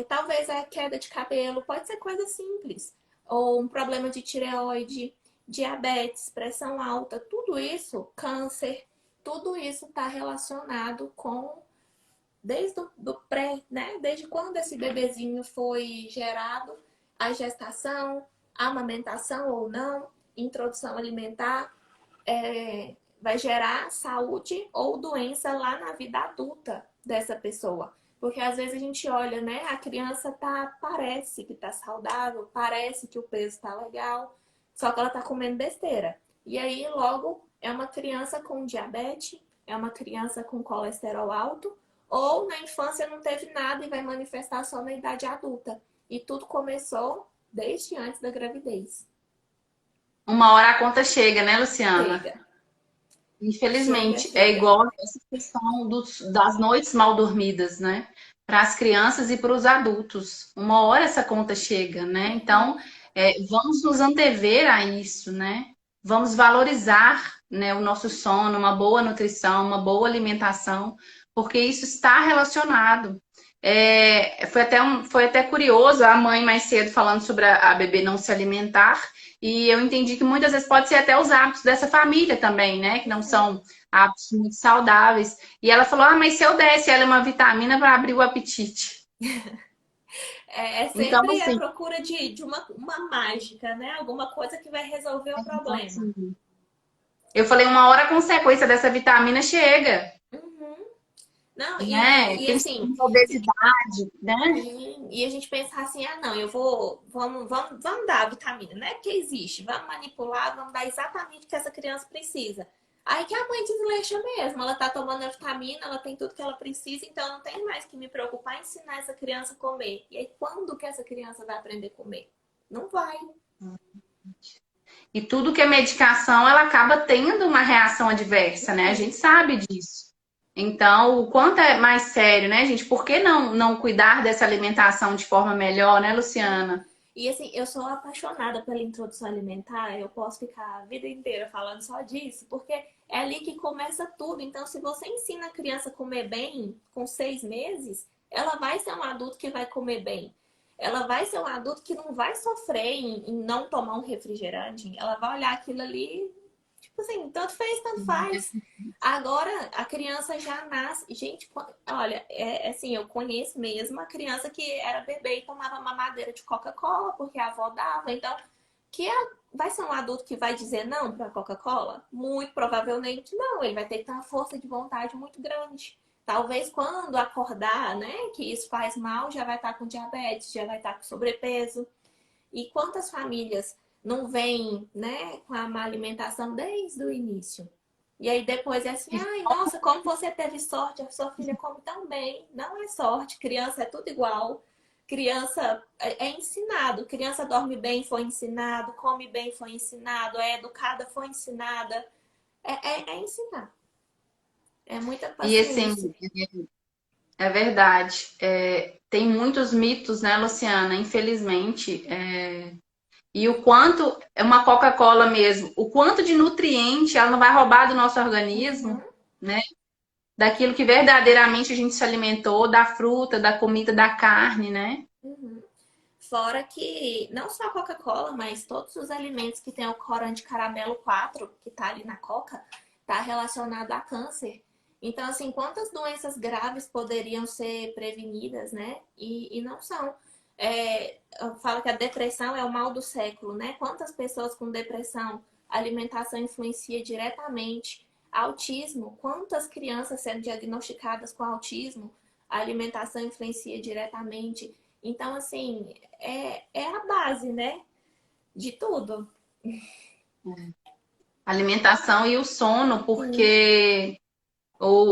talvez a queda de cabelo pode ser coisa simples. Ou um problema de tireoide, diabetes, pressão alta, tudo isso, câncer, tudo isso está relacionado com desde do pré, né? Desde quando esse bebezinho foi gerado, a gestação, a amamentação ou não, introdução alimentar, vai gerar saúde ou doença lá na vida adulta dessa pessoa. Porque às vezes a gente olha, né? A criança parece que tá saudável, parece que o peso tá legal, só que ela tá comendo besteira. E aí logo é uma criança com diabetes, é uma criança com colesterol alto, ou na infância não teve nada e vai manifestar só na idade adulta. E tudo começou desde antes da gravidez. Uma hora a conta chega, né, Luciana? Chega, chega, Infelizmente, é chega. igual essa questão das noites mal dormidas, né? Para as crianças e para os adultos. Uma hora essa conta chega, né? Então, vamos nos antever a isso, né? Vamos valorizar, né, o nosso sono, uma boa nutrição, uma boa alimentação, porque isso está relacionado. Foi até curioso a mãe mais cedo falando sobre a bebê não se alimentar. E eu entendi que muitas vezes pode ser até os hábitos dessa família também, né? Que não são hábitos muito saudáveis. E ela falou: ah, mas se eu desse ela uma vitamina para abrir o apetite. É Então, sempre a assim, procura de uma mágica, né? Alguma coisa que vai resolver o problema. assim, eu falei: uma hora a consequência dessa vitamina chega, Uhum. Não, né? e assim, Principalmente a obesidade, né? e a gente pensar assim, ah, não, vamos dar a vitamina, né? Que existe, vamos manipular, vamos dar exatamente o que essa criança precisa. Aí que a mãe desleixa mesmo, ela tá tomando a vitamina, ela tem tudo que ela precisa, então eu não tenho mais que me preocupar em ensinar essa criança a comer. E aí, quando que essa criança vai aprender a comer? Não vai. E tudo que é medicação, ela acaba tendo uma reação adversa, né? A gente sabe disso. Então, o quanto é mais sério, né, gente? Por que não cuidar dessa alimentação de forma melhor, né, Luciana? E assim, eu sou apaixonada pela introdução alimentar, eu posso ficar a vida inteira falando só disso, porque é ali que começa tudo. Então, se você ensina a criança a comer bem com 6 meses, ela vai ser um adulto que vai comer bem. Ela vai ser um adulto que não vai sofrer em não tomar um refrigerante. Ela vai olhar aquilo ali, tipo assim, tanto fez, tanto faz. Agora a criança já nasce. Gente, olha, assim, eu conheço mesmo a criança que era bebê e tomava mamadeira de Coca-Cola, porque a avó dava. Então, vai ser um adulto que vai dizer não para a Coca-Cola? Muito provavelmente não. Ele vai ter que ter uma força de vontade muito grande. Talvez quando acordar, né, que isso faz mal, já vai estar com diabetes, já vai estar com sobrepeso. E quantas famílias não vêm, né, com a má alimentação desde o início? E aí depois é assim, ai, nossa, como você teve sorte, a sua filha come tão bem. Não é sorte, criança é tudo igual. Criança é ensinado, criança dorme bem, foi ensinado, come bem, foi ensinado, é educada, foi ensinada. É ensinar. É muita E assim, paciência. é verdade. Tem muitos mitos, né, Luciana? Infelizmente. E o quanto, é uma Coca-Cola mesmo, o quanto de nutriente ela não vai roubar do nosso Uhum, organismo, né? Daquilo que verdadeiramente a gente se alimentou, da fruta, da comida, da carne, né? uhum. Fora que não só a Coca-Cola, mas todos os alimentos que tem o corante caramelo 4 que tá ali na Coca, tá relacionado a câncer. Então, assim, quantas doenças graves poderiam ser prevenidas, né? E não são. Eu falo que a depressão é o mal do século, né? Quantas pessoas com depressão, a alimentação influencia diretamente. Autismo, quantas crianças sendo diagnosticadas com autismo, a alimentação influencia diretamente. Então, assim, é a base, né? De tudo. Alimentação e o sono, Sim. porque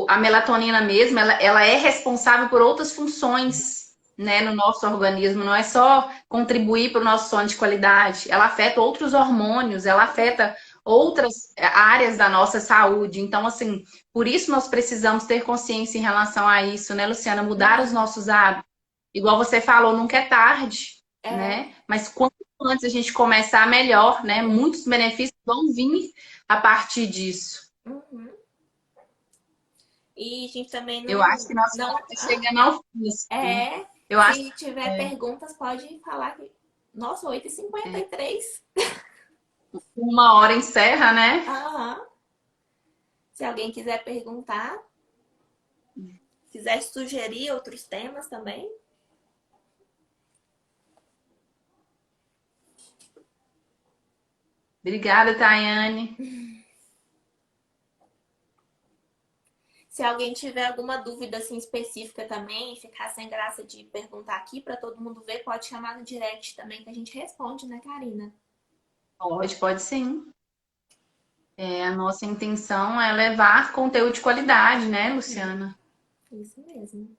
a melatonina mesmo, ela é responsável por outras funções, né, no nosso organismo. Não é só contribuir para o nosso sono de qualidade. Ela afeta outros hormônios, ela afeta outras áreas da nossa saúde. Então, assim, por isso nós precisamos ter consciência em relação a isso, né, Luciana? Mudar os Uhum. nossos hábitos. Igual você falou, nunca é tarde, É. né? Mas quanto antes a gente começar, melhor, né? Muitos benefícios vão vir a partir disso. Uhum. E a gente também Eu acho que nosso não. papo está chegando ao fim, assim. É. Eu acho Se tiver perguntas, pode falar que. Nossa, 8h53. que 1 hora encerra, né? Aham. Se alguém quiser perguntar, quiser sugerir outros temas também. Obrigada, Tayane. Se alguém tiver alguma dúvida assim específica também, ficar sem graça de perguntar aqui para todo mundo ver, pode chamar no direct também que a gente responde, né, Karina? Pode sim. A nossa intenção é levar conteúdo de qualidade, né, Uhum. Luciana? Isso mesmo.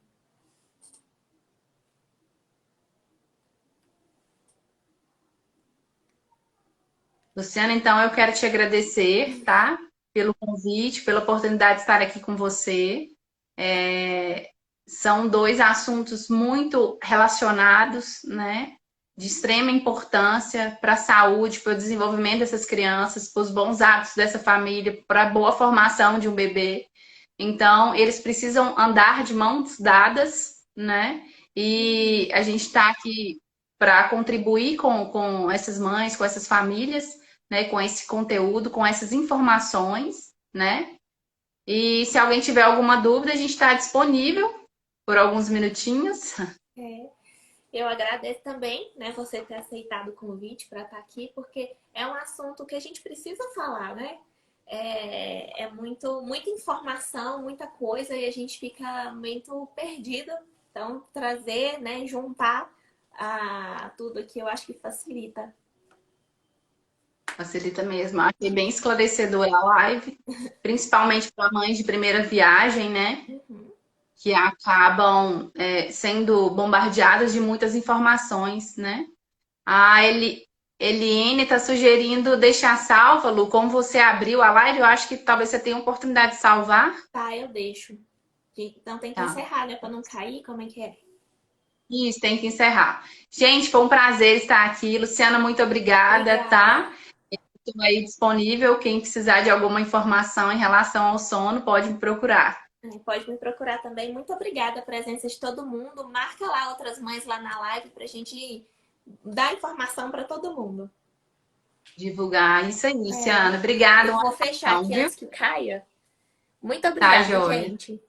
Luciana, então eu quero te agradecer, tá? Pelo convite, pela oportunidade de estar aqui com você. São dois assuntos muito relacionados, né? De extrema importância para a saúde, para o desenvolvimento dessas crianças, para os bons hábitos dessa família, para a boa formação de um bebê. Então, eles precisam andar de mãos dadas, né? Uhum. E a gente está aqui para contribuir com essas mães, com essas famílias, né? Com esse conteúdo, com essas informações, né? E se alguém tiver alguma dúvida, a gente está disponível por alguns minutinhos. É. Eu agradeço também, né, você ter aceitado o convite para estar aqui, porque é um assunto que a gente precisa falar, né? É muita informação, muita coisa e a gente fica muito perdido. Então, trazer, né, juntar tudo aqui, eu acho que facilita. Facilita mesmo. Achei bem esclarecedora a live, principalmente para mães de primeira viagem, né? Uhum. Que acabam sendo bombardeadas de muitas informações, né? Eliene está sugerindo deixar salva, Lu, como você abriu a live, eu acho que talvez você tenha a oportunidade de salvar. Tá, eu deixo. Então tem que Tá. encerrar, né, para não cair, como é que é? Isso, tem que encerrar. Gente, foi um prazer estar aqui. Luciana, muito obrigada, Obrigada. tá? Estou aí disponível. Quem precisar de alguma informação em relação ao sono, pode me procurar. Pode me procurar também. Muito obrigada a presença de todo mundo. Marca lá outras mães lá na live pra gente dar informação para todo mundo. Divulgar isso aí, É, Luciana. Obrigada, eu um vou fechar abração, aqui viu? antes que caia. Muito Tá, obrigada, joia. gente.